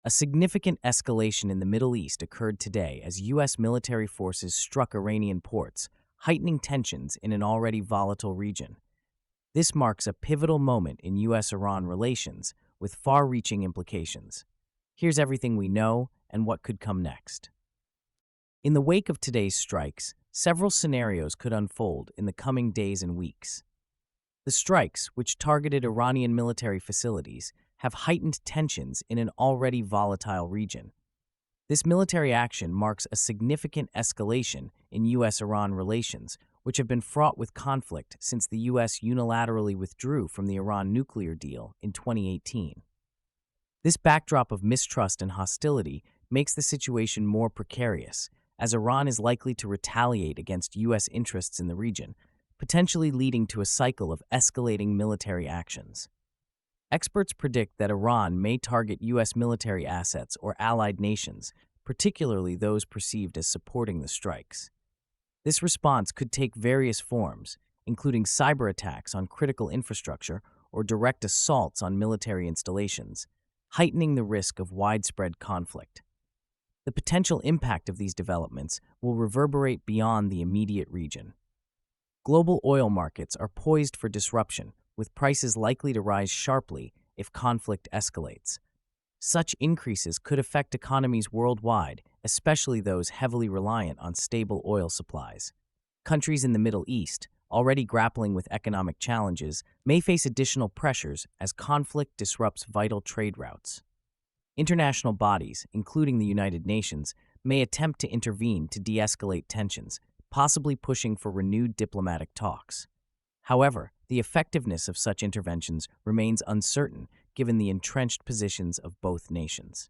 A significant escalation in the Middle East occurred today as U.S. military forces struck Iranian ports, heightening tensions in an already volatile region. This marks a pivotal moment in U.S.-Iran relations with far-reaching implications. Here's everything we know and what could come next. In the wake of today's strikes, several scenarios could unfold in the coming days and weeks. The strikes, which targeted Iranian military facilities, have heightened tensions in an already volatile region. This military action marks a significant escalation in U.S.-Iran relations, which have been fraught with conflict since the U.S. unilaterally withdrew from the Iran nuclear deal in 2018. This backdrop of mistrust and hostility makes the situation more precarious, as Iran is likely to retaliate against U.S. interests in the region, potentially leading to a cycle of escalating military actions. Experts predict that Iran may target U.S. military assets or allied nations, particularly those perceived as supporting the strikes. This response could take various forms, including cyber attacks on critical infrastructure or direct assaults on military installations, heightening the risk of widespread conflict. The potential impact of these developments will reverberate beyond the immediate region. Global oil markets are poised for disruption, with prices likely to rise sharply if conflict escalates. Such increases could affect economies worldwide, especially those heavily reliant on stable oil supplies. Countries in the Middle East, already grappling with economic challenges, may face additional pressures as conflict disrupts vital trade routes. International bodies, including the United Nations, may attempt to intervene to de-escalate tensions, possibly pushing for renewed diplomatic talks. However, the effectiveness of such interventions remains uncertain given the entrenched positions of both nations.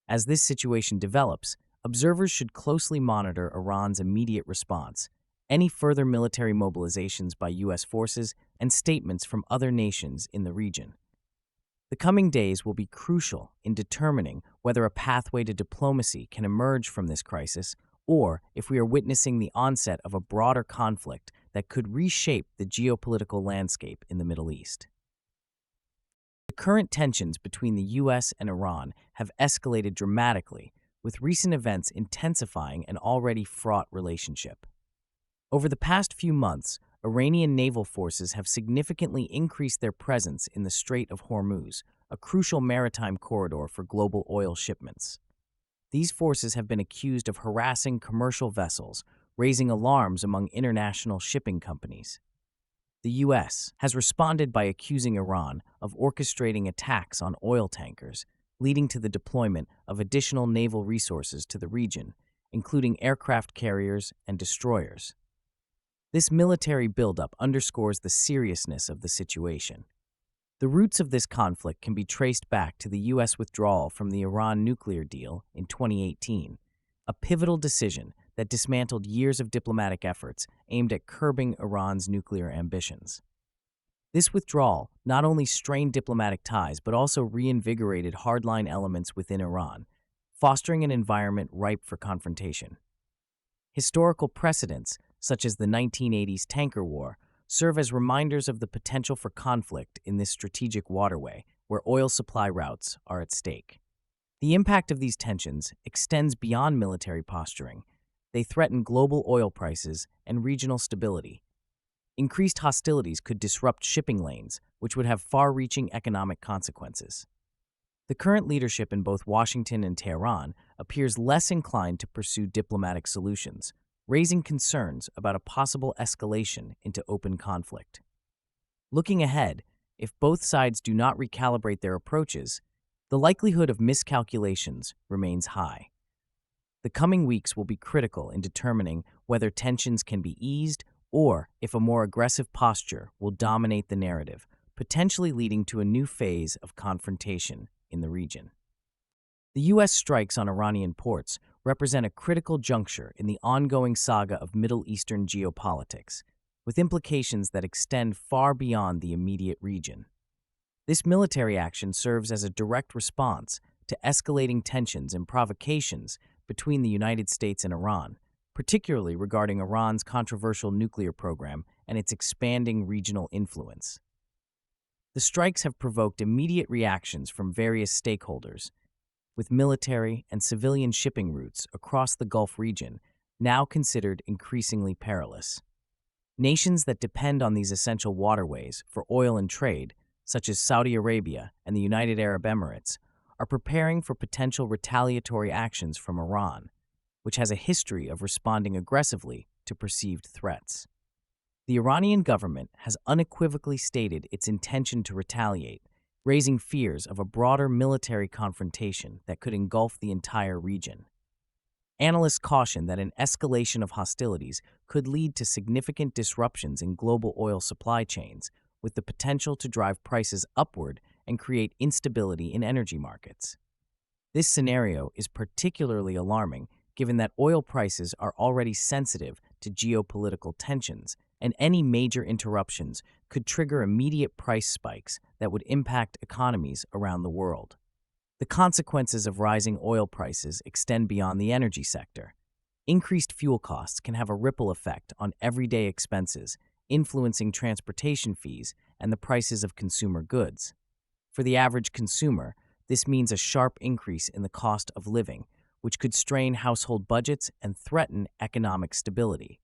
As this situation develops, observers should closely monitor Iran's immediate response, any further military mobilizations by U.S. forces, and statements from other nations in the region. The coming days will be crucial in determining whether a pathway to diplomacy can emerge from this crisis or if we are witnessing the onset of a broader conflict that could reshape the geopolitical landscape in the Middle East. The current tensions between the U.S. and Iran have escalated dramatically, with recent events intensifying an already fraught relationship. Over the past few months, Iranian naval forces have significantly increased their presence in the Strait of Hormuz, a crucial maritime corridor for global oil shipments. These forces have been accused of harassing commercial vessels, raising alarms among international shipping companies. The U.S. has responded by accusing Iran of orchestrating attacks on oil tankers, leading to the deployment of additional naval resources to the region, including aircraft carriers and destroyers. This military buildup underscores the seriousness of the situation. The roots of this conflict can be traced back to the U.S. withdrawal from the Iran nuclear deal in 2018, a pivotal decision that dismantled years of diplomatic efforts aimed at curbing Iran's nuclear ambitions. This withdrawal not only strained diplomatic ties but also reinvigorated hardline elements within Iran, fostering an environment ripe for confrontation. Historical precedents, such as the 1980s tanker war, serve as reminders of the potential for conflict in this strategic waterway where oil supply routes are at stake. The impact of these tensions extends beyond military posturing. They threaten global oil prices and regional stability. Increased hostilities could disrupt shipping lanes, which would have far-reaching economic consequences. The current leadership in both Washington and Tehran appears less inclined to pursue diplomatic solutions, raising concerns about a possible escalation into open conflict. Looking ahead, if both sides do not recalibrate their approaches, the likelihood of miscalculations remains high. The coming weeks will be critical in determining whether tensions can be eased or if a more aggressive posture will dominate the narrative, potentially leading to a new phase of confrontation in the region. The U.S. strikes on Iranian ports represent a critical juncture in the ongoing saga of Middle Eastern geopolitics, with implications that extend far beyond the immediate region. This military action serves as a direct response to escalating tensions and provocations between the United States and Iran, particularly regarding Iran's controversial nuclear program and its expanding regional influence. The strikes have provoked immediate reactions from various stakeholders. with military and civilian shipping routes across the Gulf region now considered increasingly perilous. Nations that depend on these essential waterways for oil and trade, such as Saudi Arabia and the United Arab Emirates, are preparing for potential retaliatory actions from Iran, which has a history of responding aggressively to perceived threats. The Iranian government has unequivocally stated its intention to retaliate, raising fears of a broader military confrontation that could engulf the entire region. Analysts caution that an escalation of hostilities could lead to significant disruptions in global oil supply chains, with the potential to drive prices upward and create instability in energy markets. This scenario is particularly alarming given that oil prices are already sensitive to geopolitical tensions, and any major interruptions could trigger immediate price spikes that would impact economies around the world. The consequences of rising oil prices extend beyond the energy sector. Increased fuel costs can have a ripple effect on everyday expenses, influencing transportation fees and the prices of consumer goods. For the average consumer, this means a sharp increase in the cost of living, which could strain household budgets and threaten economic stability.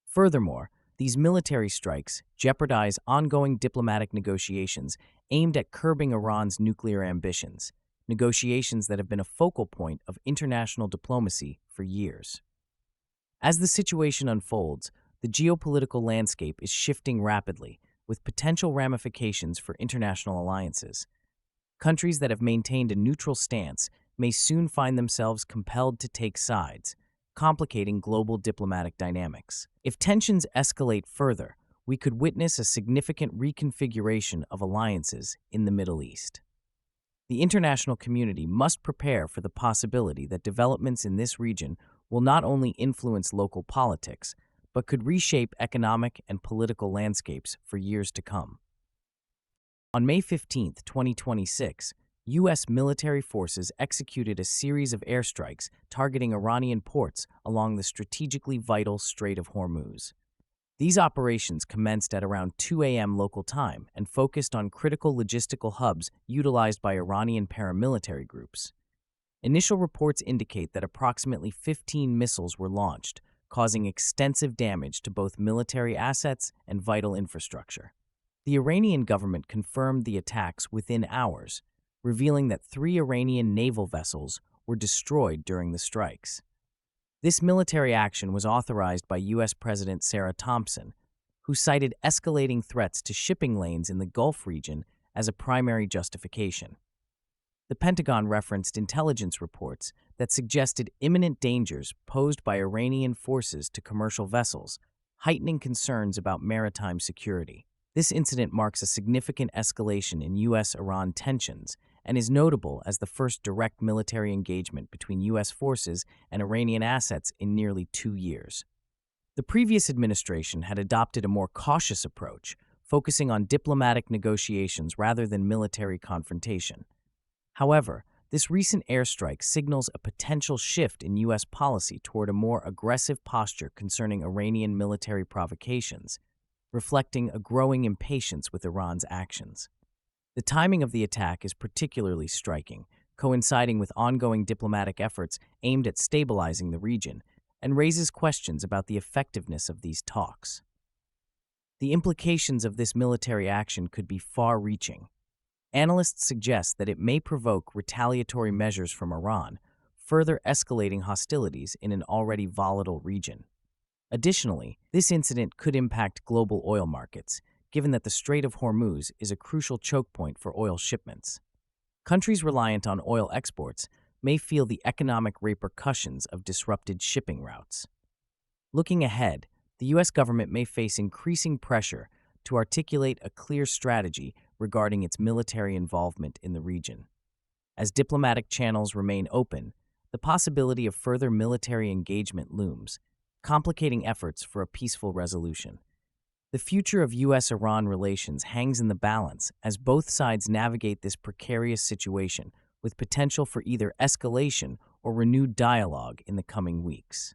Furthermore, these military strikes jeopardize ongoing diplomatic negotiations aimed at curbing Iran's nuclear ambitions, negotiations that have been a focal point of international diplomacy for years. As the situation unfolds, the geopolitical landscape is shifting rapidly, with potential ramifications for international alliances. Countries that have maintained a neutral stance may soon find themselves compelled to take sides, complicating global diplomatic dynamics. If tensions escalate further, we could witness a significant reconfiguration of alliances in the Middle East. The international community must prepare for the possibility that developments in this region will not only influence local politics, but could reshape economic and political landscapes for years to come. On May 15, 2026, U.S. military forces executed a series of airstrikes targeting Iranian ports along the strategically vital Strait of Hormuz. These operations commenced at around 2 a.m. local time and focused on critical logistical hubs utilized by Iranian paramilitary groups. Initial reports indicate that approximately 15 missiles were launched, causing extensive damage to both military assets and vital infrastructure. The Iranian government confirmed the attacks within hours, revealing that 3 Iranian naval vessels were destroyed during the strikes. This military action was authorized by U.S. President Sarah Thompson, who cited escalating threats to shipping lanes in the Gulf region as a primary justification. The Pentagon referenced intelligence reports that suggested imminent dangers posed by Iranian forces to commercial vessels, heightening concerns about maritime security. This incident marks a significant escalation in U.S.-Iran tensions and is notable as the first direct military engagement between U.S. forces and Iranian assets in nearly 2 years. The previous administration had adopted a more cautious approach, focusing on diplomatic negotiations rather than military confrontation. However, this recent airstrike signals a potential shift in U.S. policy toward a more aggressive posture concerning Iranian military provocations, reflecting a growing impatience with Iran's actions. The timing of the attack is particularly striking, coinciding with ongoing diplomatic efforts aimed at stabilizing the region, and raises questions about the effectiveness of these talks. The implications of this military action could be far-reaching. Analysts suggest that it may provoke retaliatory measures from Iran, further escalating hostilities in an already volatile region. Additionally, this incident could impact global oil markets, given that the Strait of Hormuz is a crucial choke point for oil shipments. Countries reliant on oil exports may feel the economic repercussions of disrupted shipping routes. Looking ahead, the U.S. government may face increasing pressure to articulate a clear strategy regarding its military involvement in the region. As diplomatic channels remain open, the possibility of further military engagement looms, complicating efforts for a peaceful resolution. The future of U.S.-Iran relations hangs in the balance as both sides navigate this precarious situation, with potential for either escalation or renewed dialogue in the coming weeks.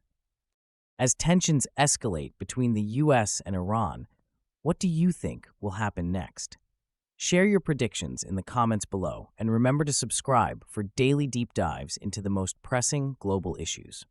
As tensions escalate between the U.S. and Iran, what do you think will happen next? Share your predictions in the comments below, and remember to subscribe for daily deep dives into the most pressing global issues.